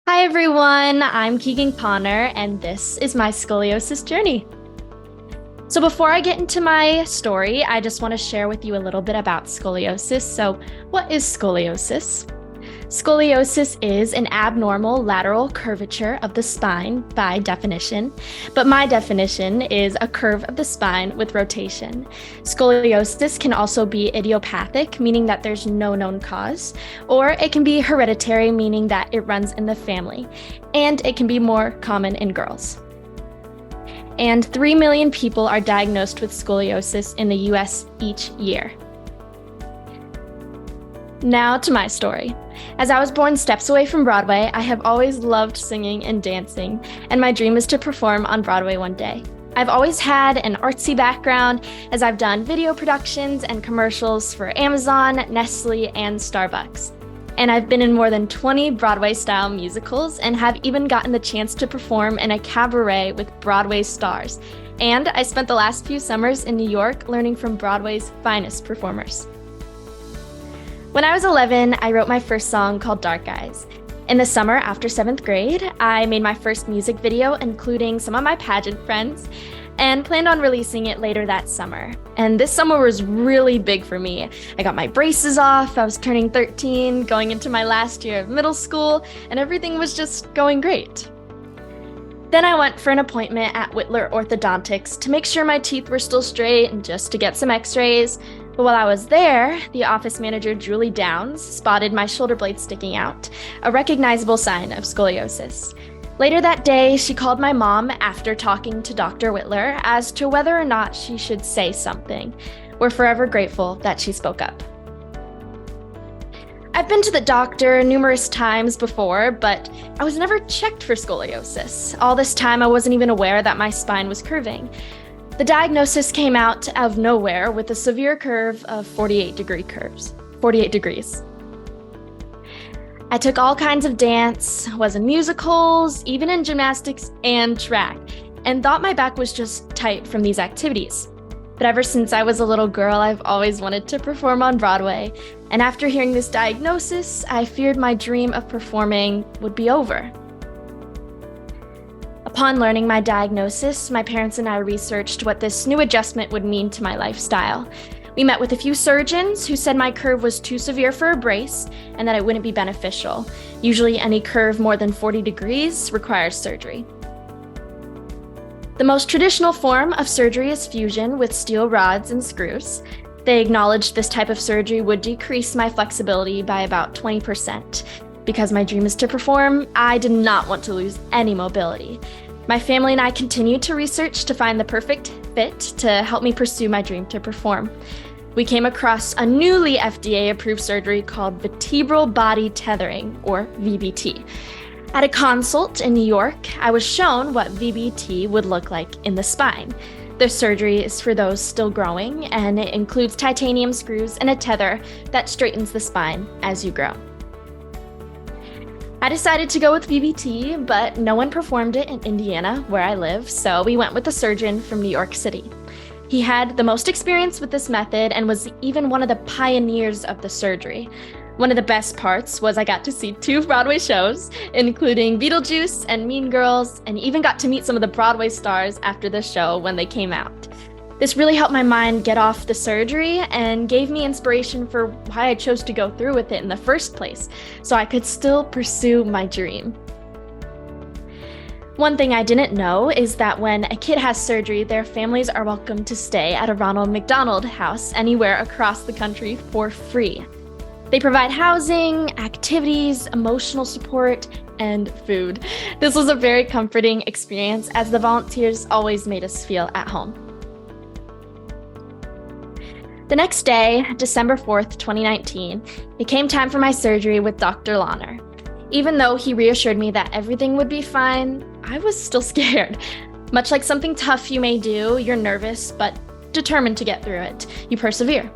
Hi everyone, I'm Keegan Connor, and this is my scoliosis journey. So before I get into my story, I just want to share with you a little bit about scoliosis. So what is scoliosis? Scoliosis is an abnormal lateral curvature of the spine by definition, but my definition is a curve of the spine with rotation. Scoliosis can also be idiopathic, meaning that there's no known cause, or it can be hereditary, meaning that it runs in the family, and it can be more common in girls. And 3 million people are diagnosed with scoliosis in the US each year. Now to my story. As I was born steps away from Broadway, I have always loved singing and dancing, and my dream is to perform on Broadway one day. I've always had an artsy background, as I've done video productions and commercials for Amazon, Nestle, and Starbucks. And I've been in more than 20 Broadway-style musicals and have even gotten the chance to perform in a cabaret with Broadway stars. And I spent the last few summers in New York learning from Broadway's finest performers. When I was 11, I wrote my first song called Dark Eyes. In the summer after 7th grade, I made my first music video, including some of my pageant friends, and planned on releasing it later that summer. And this summer was really big for me. I got my braces off, I was turning 13, going into my last year of middle school, and everything was just going great. Then I went for an appointment at Whitler Orthodontics to make sure my teeth were still straight and just to get some x-rays. But while I was there, the office manager, Julie Downs, spotted my shoulder blade sticking out, a recognizable sign of scoliosis. Later that day, she called my mom after talking to Dr. Whitler as to whether or not she should say something. We're forever grateful that she spoke up. I've been to the doctor numerous times before, but I was never checked for scoliosis. All this time, I wasn't even aware that my spine was curving. The diagnosis came out of nowhere with a severe curve of 48 degrees. I took all kinds of dance, was in musicals, even in gymnastics and track, and thought my back was just tight from these activities. But ever since I was a little girl, I've always wanted to perform on Broadway, and after hearing this diagnosis, I feared my dream of performing would be over. Upon learning my diagnosis, my parents and I researched what this new adjustment would mean to my lifestyle. We met with a few surgeons who said my curve was too severe for a brace and that it wouldn't be beneficial. Usually any curve more than 40 degrees requires surgery. The most traditional form of surgery is fusion with steel rods and screws. They acknowledged this type of surgery would decrease my flexibility by about 20%. Because my dream is to perform, I did not want to lose any mobility. My family and I continued to research to find the perfect fit to help me pursue my dream to perform. We came across a newly FDA-approved surgery called vertebral body tethering, or VBT. At a consult in New York, I was shown what VBT would look like in the spine. The surgery is for those still growing, and it includes titanium screws and a tether that straightens the spine as you grow. I decided to go with VBT, but no one performed it in Indiana, where I live, so we went with a surgeon from New York City. He had the most experience with this method and was even one of the pioneers of the surgery. One of the best parts was I got to see 2 Broadway shows, including Beetlejuice and Mean Girls, and even got to meet some of the Broadway stars after the show when they came out. This really helped my mind get off the surgery and gave me inspiration for why I chose to go through with it in the first place, so I could still pursue my dream. One thing I didn't know is that when a kid has surgery, their families are welcome to stay at a Ronald McDonald House anywhere across the country for free. They provide housing, activities, emotional support, and food. This was a very comforting experience as the volunteers always made us feel at home. The next day, December 4th, 2019, it came time for my surgery with Dr. Lahner. Even though he reassured me that everything would be fine, I was still scared. Much like something tough you may do, you're nervous, but determined to get through it. You persevere.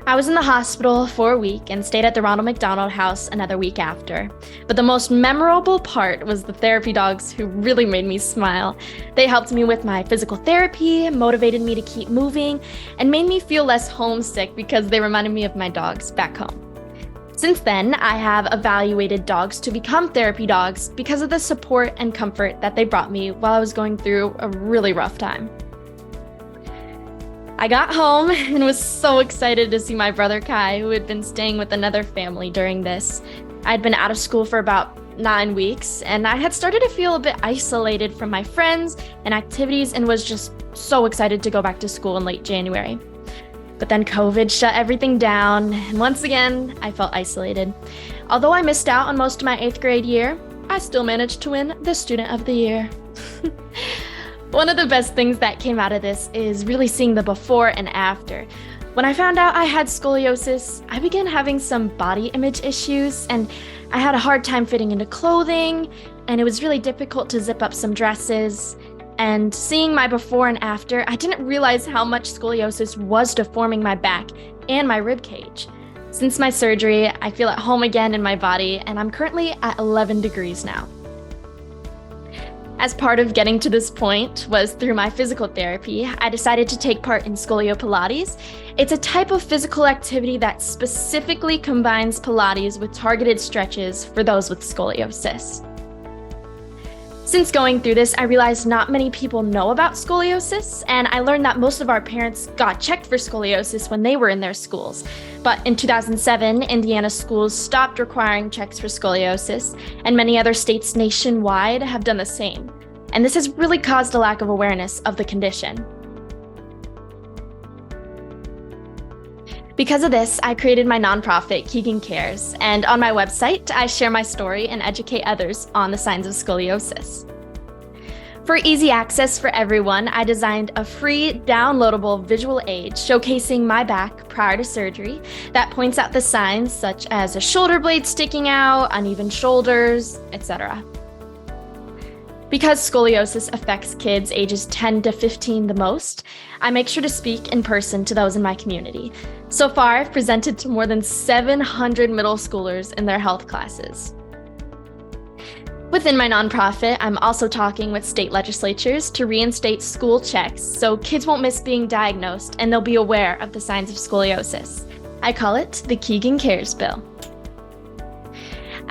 I was in the hospital for a week and stayed at the Ronald McDonald House another week after. But the most memorable part was the therapy dogs who really made me smile. They helped me with my physical therapy, motivated me to keep moving, and made me feel less homesick because they reminded me of my dogs back home. Since then, I have evaluated dogs to become therapy dogs because of the support and comfort that they brought me while I was going through a really rough time. I got home and was so excited to see my brother Kai, who had been staying with another family during this. I'd been out of school for about 9 weeks, and I had started to feel a bit isolated from my friends and activities and was just so excited to go back to school in late January. But then COVID shut everything down, and once again, I felt isolated. Although I missed out on most of my 8th grade year, I still managed to win the Student of the Year. One of the best things that came out of this is really seeing the before and after. When I found out I had scoliosis, I began having some body image issues, and I had a hard time fitting into clothing, and it was really difficult to zip up some dresses. And seeing my before and after, I didn't realize how much scoliosis was deforming my back and my rib cage. Since my surgery, I feel at home again in my body, and I'm currently at 11 degrees now. As part of getting to this point was through my physical therapy, I decided to take part in Scolio Pilates. It's a type of physical activity that specifically combines Pilates with targeted stretches for those with scoliosis. Since going through this, I realized not many people know about scoliosis, and I learned that most of our parents got checked for scoliosis when they were in their schools. But in 2007, Indiana schools stopped requiring checks for scoliosis, and many other states nationwide have done the same. And this has really caused a lack of awareness of the condition. Because of this, I created my nonprofit, Keegan Cares, and on my website, I share my story and educate others on the signs of scoliosis. For easy access for everyone, I designed a free downloadable visual aid showcasing my back prior to surgery that points out the signs such as a shoulder blade sticking out, uneven shoulders, etc. Because scoliosis affects kids ages 10 to 15 the most, I make sure to speak in person to those in my community. So far, I've presented to more than 700 middle schoolers in their health classes. Within my nonprofit, I'm also talking with state legislatures to reinstate school checks so kids won't miss being diagnosed and they'll be aware of the signs of scoliosis. I call it the Keegan Cares Bill.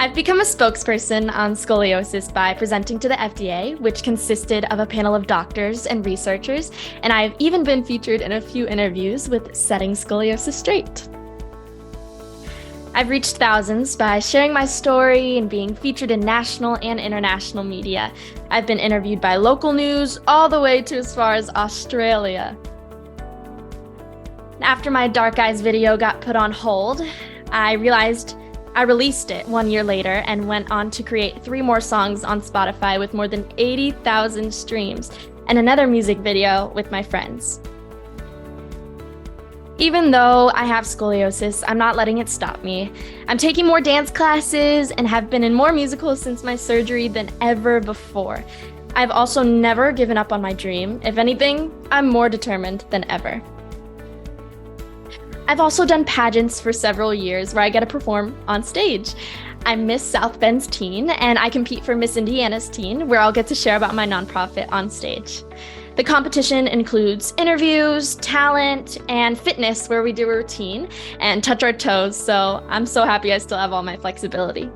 I've become a spokesperson on scoliosis by presenting to the FDA, which consisted of a panel of doctors and researchers, and I've even been featured in a few interviews with Setting Scoliosis Straight. I've reached thousands by sharing my story and being featured in national and international media. I've been interviewed by local news all the way to as far as Australia. After my Dark Eyes video got put on hold, I released it 1 year later and went on to create 3 more songs on Spotify with more than 80,000 streams and another music video with my friends. Even though I have scoliosis, I'm not letting it stop me. I'm taking more dance classes and have been in more musicals since my surgery than ever before. I've also never given up on my dream. If anything, I'm more determined than ever. I've also done pageants for several years where I get to perform on stage. I'm Miss South Bend's teen, and I compete for Miss Indiana's teen, where I'll get to share about my nonprofit on stage. The competition includes interviews, talent, and fitness, where we do a routine and touch our toes, so I'm so happy I still have all my flexibility.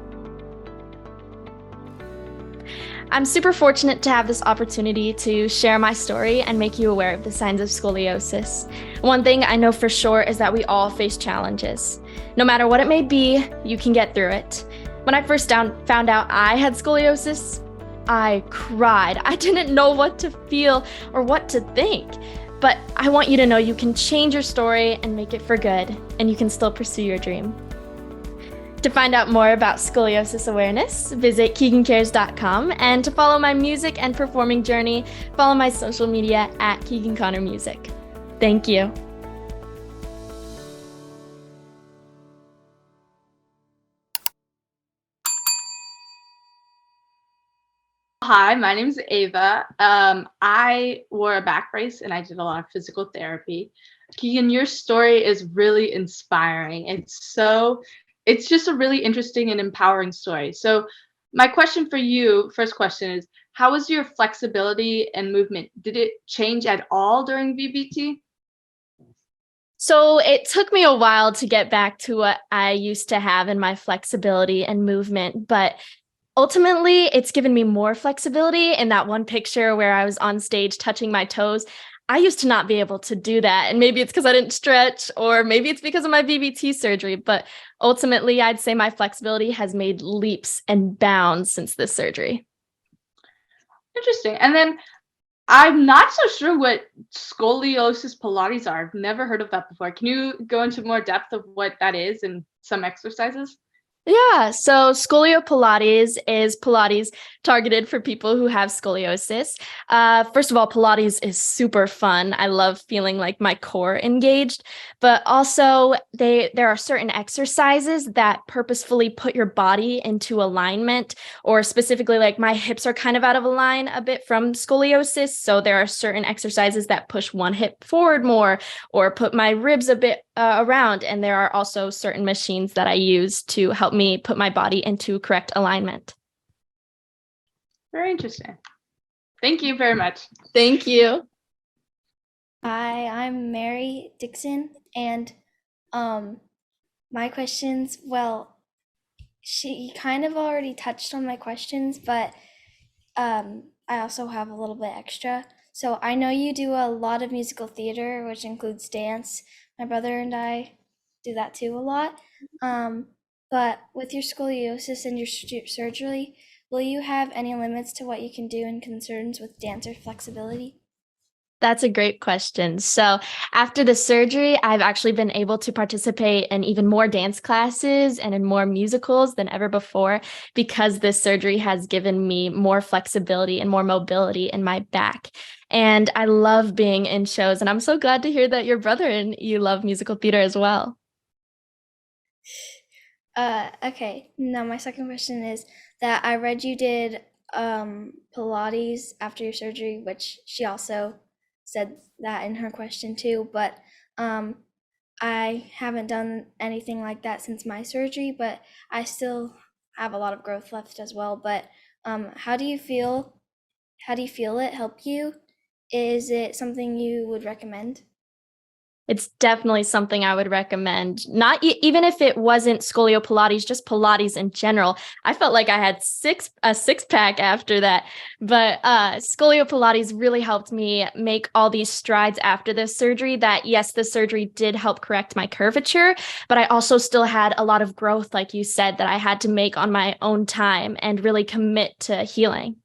I'm super fortunate to have this opportunity to share my story and make you aware of the signs of scoliosis. One thing I know for sure is that we all face challenges. No matter what it may be, you can get through it. When I first found out I had scoliosis, I cried. I didn't know what to feel or what to think. But I want you to know you can change your story and make it for good, and you can still pursue your dream. To find out more about scoliosis awareness, visit KeeganCares.com, and to follow my music and performing journey, follow my social media at Keegan Connor Music. Thank you. Hi, my name is Ava. I wore a back brace and I did a lot of physical therapy. Keegan, your story is really inspiring. It's just a really interesting and empowering story. So my question for you, first question is, how was your flexibility and movement? Did it change at all during VBT? So it took me a while to get back to what I used to have in my flexibility and movement, but ultimately it's given me more flexibility. In that one picture where I was on stage touching my toes, I used to not be able to do that. And maybe it's because I didn't stretch, or maybe it's because of my VBT surgery. But ultimately, I'd say my flexibility has made leaps and bounds since this surgery. Interesting. And then I'm not so sure what scoliosis Pilates are. I've never heard of that before. Can you go into more depth of what that is and some exercises? Yeah, so Scolio Pilates is Pilates targeted for people who have scoliosis. First of all, Pilates is super fun. I love feeling like my core engaged, but also there are certain exercises that purposefully put your body into alignment, or specifically like my hips are kind of out of line a bit from scoliosis. So there are certain exercises that push one hip forward more or put my ribs a bit around. And there are also certain machines that I use to help me put my body into correct alignment. Very interesting. Thank you very much. Thank you. Hi, I'm Mary Dixon, and my questions, well, she kind of already touched on my questions, but I also have a little bit extra. So I know you do a lot of musical theater, which includes dance. My brother and I do that too a lot. But with your scoliosis and your surgery, will you have any limits to what you can do in concerns with dance or flexibility? That's a great question. So, after the surgery, I've actually been able to participate in even more dance classes and in more musicals than ever before, because this surgery has given me more flexibility and more mobility in my back. And I love being in shows. And I'm so glad to hear that your brother and you love musical theater as well. Okay. Now my second question is that I read you did Pilates after your surgery, which she also said that in her question too, but um I haven't done anything like that since my surgery, but I still have a lot of growth left as well. But how do you feel? How do you feel it help you? Is it something you would recommend? It's definitely something I would recommend. Not even if it wasn't Scolio Pilates, just Pilates in general. I felt like I had a six pack after that. But Scolio Pilates really helped me make all these strides after this surgery. That yes, the surgery did help correct my curvature, but I also still had a lot of growth, like you said, that I had to make on my own time and really commit to healing.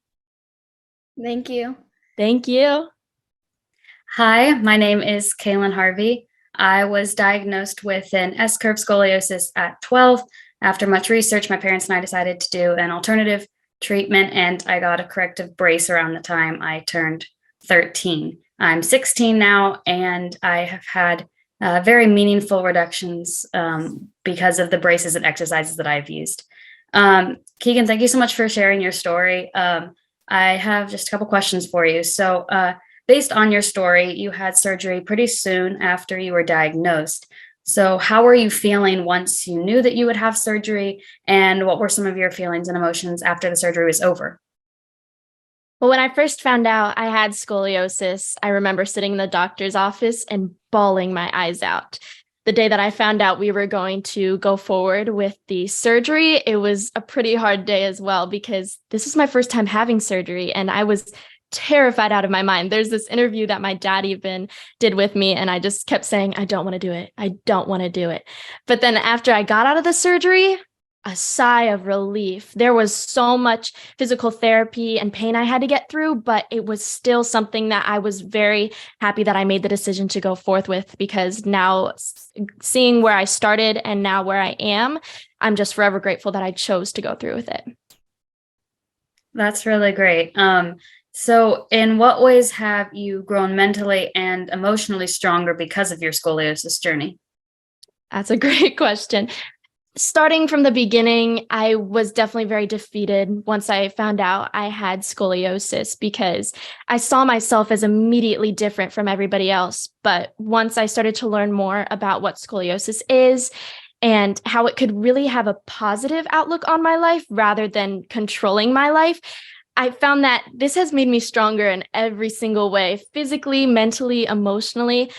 Thank you. Thank you. Hi, my name is Kaylin Harvey. I was diagnosed with an S-curve scoliosis at 12. After much research, my parents and I decided to do an alternative treatment, and I got a corrective brace around the time I turned 13. I'm 16 now, and I have had very meaningful reductions because of the braces and exercises that I've used. Keegan, thank you so much for sharing your story. I have just a couple questions for you. So, based on your story, you had surgery pretty soon after you were diagnosed. So, how were you feeling once you knew that you would have surgery? And what were some of your feelings and emotions after the surgery was over? Well, when I first found out I had scoliosis, I remember sitting in the doctor's office and bawling my eyes out. The day that I found out we were going to go forward with the surgery, it was a pretty hard day as well, because this was my first time having surgery and I was terrified out of my mind. There's this interview that my dad even did with me, and I just kept saying, I don't want to do it. I don't want to do it. But then after I got out of the surgery, a sigh of relief. There was so much physical therapy and pain I had to get through, but it was still something that I was very happy that I made the decision to go forth with, because now seeing where I started and now where I am, I'm just forever grateful that I chose to go through with it. That's really great. So, in what ways have you grown mentally and emotionally stronger because of your scoliosis journey? That's a great question. Starting from the beginning, I was definitely very defeated once I found out I had scoliosis, because I saw myself as immediately different from everybody else. But once I started to learn more about what scoliosis is and how it could really have a positive outlook on my life rather than controlling my life, I found that this has made me stronger in every single way, physically, mentally, emotionally.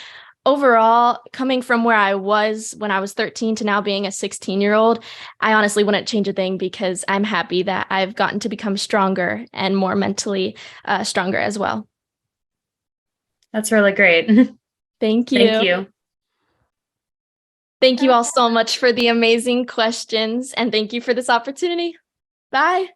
overall, coming from where I was when I was 13 to now being a 16-year-old, I honestly wouldn't change a thing because I'm happy that I've gotten to become stronger and more mentally stronger as well. That's really great. Thank you. Thank you. Thank you all so much for the amazing questions, and thank you for this opportunity. Bye.